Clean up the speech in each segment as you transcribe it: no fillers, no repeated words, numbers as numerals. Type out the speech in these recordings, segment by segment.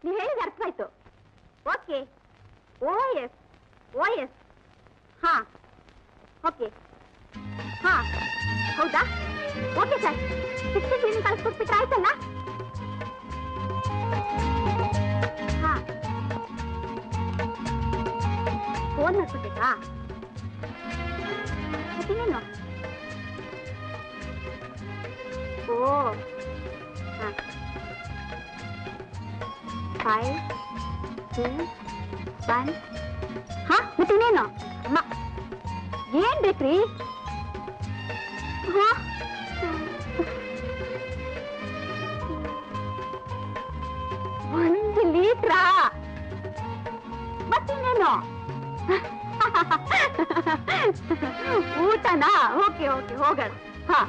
ನೀವು ಹೇಳಿದ ಅರ್ಥ ಆಯ್ತು. ಓಕೆ. ಓ ಎಸ್. ಓ ಎಸ್. ಹಾ ಓಕೆ. ಹಾ ಹೌದಾ? Okay sir. 16 ಕ್ಲೀನಿಂಗ್ ಕಳಿಸ್ಕೊಟ್ಬಿಟ್ರೆ ಆಯ್ತಲ್ಲ? ಹಾ ಫೋನ್ ಮಾಡ್ಕೊಬೇಕಾ? ಮತ್ತಿನ್ನೇನು? ಓ ಹಾಂ 5 2 1. ಹಾ ಮತ್ತಿನ್ನೇನು? ಅಮ್ಮ ಏನ್ ಬೇಕ್ರಿ? ಹಾ 1 ಲೀಟ್ರಾ? ಮತ್ತಿನ್ನೇನು? ಊಟನಾ? ಓಕೆ ಓಕೆ ಹೋಗೋಣ. ಹಾ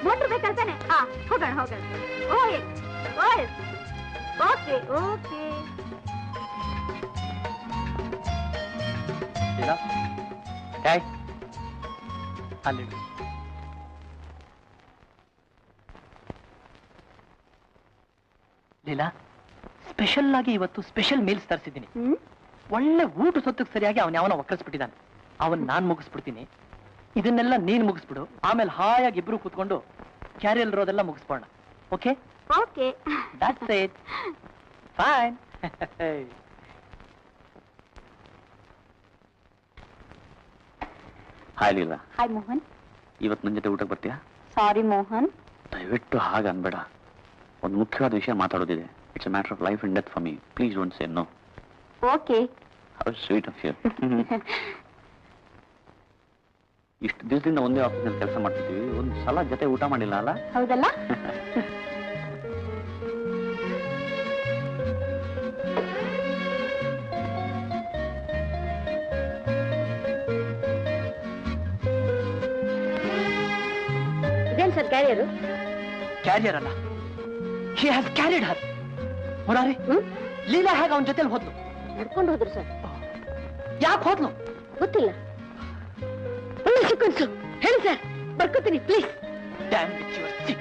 ಮೋಟ್ರ್ ಬೇಕಂತಾನೆ? ಹಾ ಹೋಗೋಣ ಹೋಗೋಣ. Okay okay okay. Leela, special ಆಗಿ ಇವತ್ತು ಸ್ಪೆಷಲ್ ಮೀಲ್ಸ್ ತರಿಸಿದ್ದೀನಿ. ಒಳ್ಳೆ ಊಟ ಸೊತ್ತಿಗೆ ಸರಿಯಾಗಿ ಅವನ ಒಕ್ಕರಿಸ್ಬಿಟ್ಟಿದ್ದಾನೆ. ಅವನ್ ನಾನ್ ಮುಗಿಸ್ಬಿಡ್ತೀನಿ, ಇದನ್ನೆಲ್ಲ ನೀನ್ ಮುಗಿಸ್ಬಿಡು. ಆಮೇಲೆ ಹಾಯಾಗಿ ಇಬ್ರು ಕೂತ್ಕೊಂಡು ಕ್ಯಾರಿಯಲ್ ರೋದೆಲ್ಲ ಮುಗಿಸ್ಬೋಣ. Okay okay. That's it. Fine. Hi Leela. Hi Mohan. ಇವತ್ತು ನನ್ನ ಜೊತೆ ಊಟಕ್ಕೆ ಬರ್ತೀಯಾ? ಸಾರಿ ಮೋಹನ್. ದಯವಿಟ್ಟು ಹಾಗೆ ಅನ್ಬೇಡ. ಒಂದು ಮುಖ್ಯವಾದ ವಿಷಯ ಮಾತಾಡೋದಿದೆ. It's a matter of life and death for me. Please don't say no. Okay. How sweet of you. ಇಷ್ಟು ದಿವಸದಿಂದ ಒಂದೇ ಆಫೀಸ್ನಲ್ಲಿ ಕೆಲಸ ಮಾಡ್ತಿದ್ವಿ, ಒಂದು ಸಲ ಜೊತೆ ಊಟ ಮಾಡಿಲ್ಲ ಅಲ್ಲ? ಹೌದಲ್ಲ? ಇದೇನ್ ಸರ್ ಕ್ಯಾರಿಯರು? ಕ್ಯಾರಿಯರ್ ಅಲ್ಲ, ಶಿ ಹ್ಯಾಸ್ ಕ್ಯಾರಿಡ್ ಹರ್. ಮುರಾರಿ, ಲೀಲಾ ಹೇಗೆ ಅವನ ಜೊತೆಲಿ ಹೋದ್ಲು? ನಡ್ಕೊಂಡು ಹೋದ್ರು ಸರ್. ಯಾಕೆ ಹೋದ್ಲು? ಗೊತ್ತಿಲ್ಲ. ಒಳ್ಳೆ ಸೀಕ್ವೆನ್ಸ್ ಹೇಳಿ ಸರ್, ಬರ್ಕೋತೀನಿ please. Damn with your sick.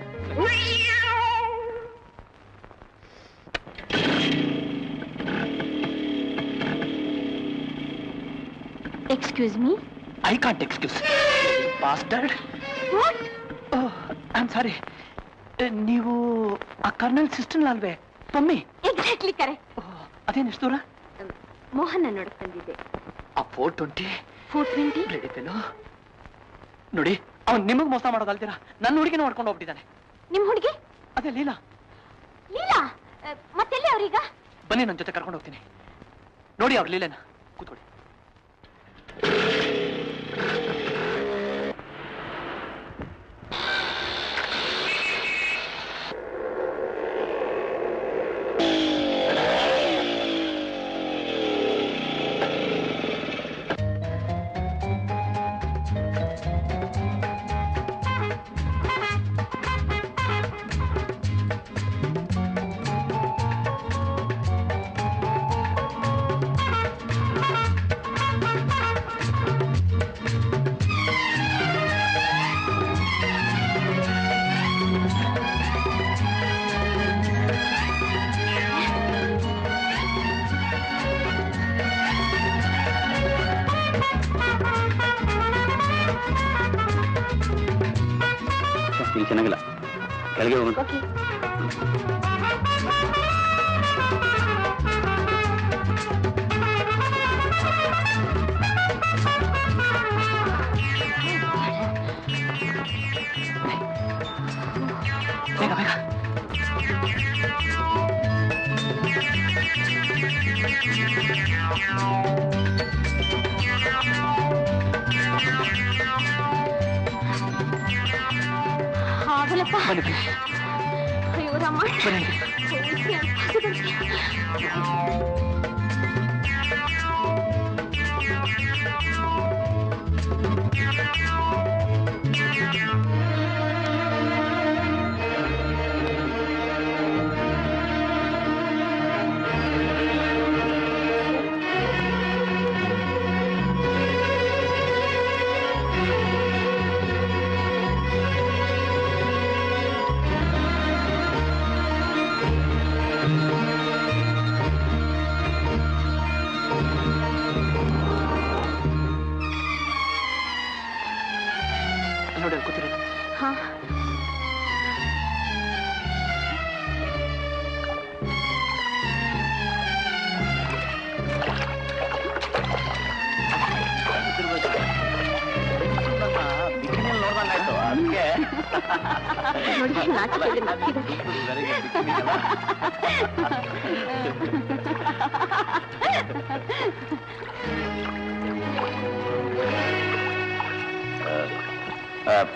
Excuse me. I can't excuse. Bastard. What? Oh, I'm sorry. ನೀವು ಆ ಕರ್ನಲ್ ಸಿಸ್ಟರ್ ಅಲ್ವೇ? ಪಮ್ಮಿ. Exactly correct. ಅದೇನು ಎಷ್ಟು ದೂರ? ಮೋಹನ್ ನೋಡಕ್ ಬಂದಿದ್ದೆ. ಆ 420 420 ರೆಡಿ ಫೆಲೋ. ನೋಡಿ, ಅವ್ನು ನಿಮಗ್ ಮೋಸ ಮಾಡೋದಲ್ದಿರಾ ನನ್ನ ಹುಡುಗಿನ ಹೊಡ್ಕೊಂಡು ಹೋಗ್ಬಿಟ್ಟಿದ್ದಾನೆ. ನಿಮ್ ಹುಡುಗಿ? ಅದೇ ಲೀಲಾ. ಲೀಲಾ ಮತ್ತೆಲ್ಲಿ ಅವ್ರೀಗ? ಬನ್ನಿ, ನನ್ನ ಜೊತೆ ಕರ್ಕೊಂಡು ಹೋಗ್ತೀನಿ. ನೋಡಿ ಅವ್ರು ಲೀಲೆನ. ಕೂತ್ಕೊಳ್ಳಿ. ಚೆನ್ನಾಗಿಲ್ಲ, ಕೆಳಗೆ ಹೋಗೋಣ. ಬೇಗ ಬೇಗ. ಆಗಲಪ್ಪ. ಬನ್ನಿ ಅಯ್ಯೋ ರಾಮ. ಬನ್ನಿ. ನೋಡಿ ನಾಚಿಕೆ ನಗ್ತಿದ್ದಾರೆ.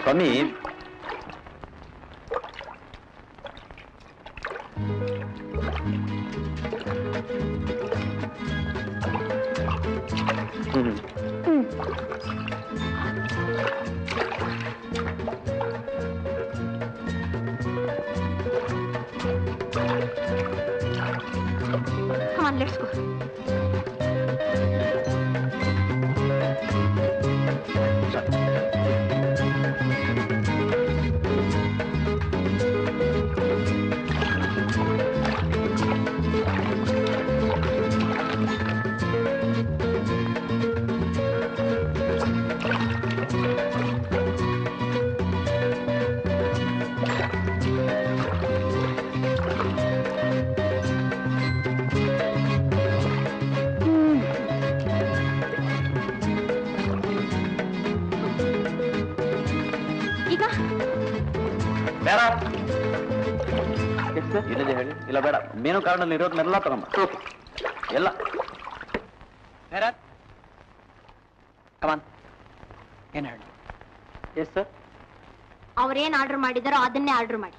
ಸ್ವಾಮಿ, Come on, let's go. ಈಗ ಇಲ್ಲದೆ ಹೇಳಿ. ಇಲ್ಲ ಬೇಡ, ಮೇನು ಕಾರ್ಡ್ನಲ್ಲಿ ಇರೋದನ್ನೆಲ್ಲ ತಗೊಂಬ ಎಲ್ಲ. ಕಮಾನ್, ಏನ್ ಹೇಳಿ? Yes sir. ಅವ್ರೇನ್ ಆರ್ಡರ್ ಮಾಡಿದಾರೋ ಅದನ್ನೇ ಆರ್ಡರ್ ಮಾಡಿ.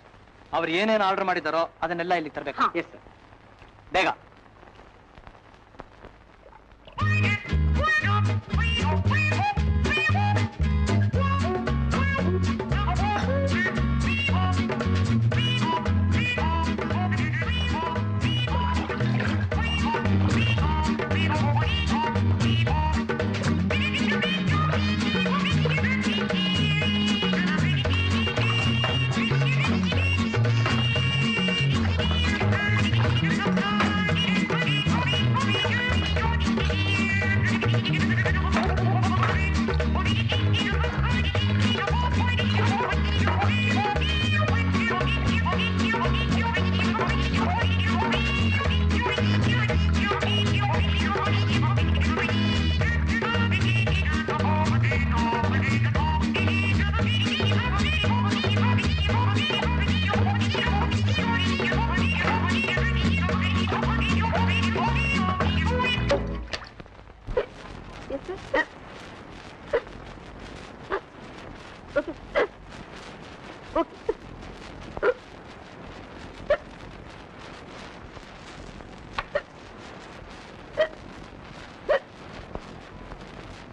ಅವ್ರು ಏನೇನು ಆರ್ಡರ್ ಮಾಡಿದಾರೋ ಅದನ್ನೆಲ್ಲ ಇಲ್ಲಿ ತರಬೇಕು. ಹಾ. ಎಸ್ ಸರ್, ಬೇಗ.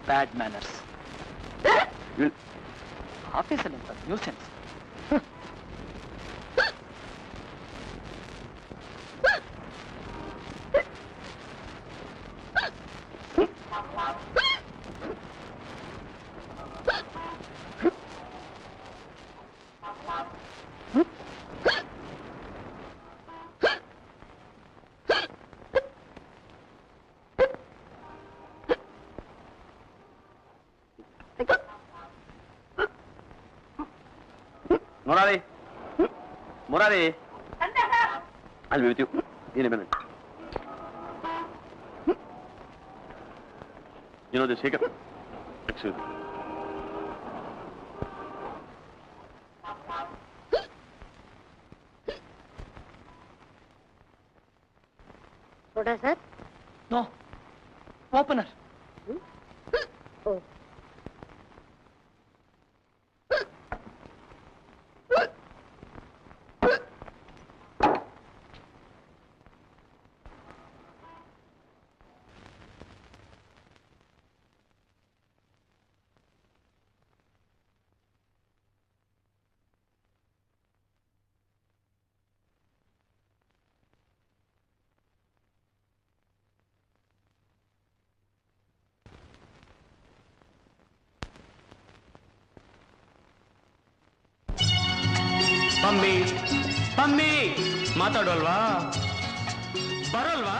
ಬ್ಯಾಡ್ ಮ್ಯಾನರ್ಸ್ ಆಫೀಸಲ್ಲಿ ಅಂತ nuisance. Murari, I'll be with you in a minute. You know this hiccup? Excuse me. Soda, sir? No. Opener. Oh. Mummy mummy ಮಾತಾಡೋಲ್ವಾ ಬರೋಲ್ವಾ?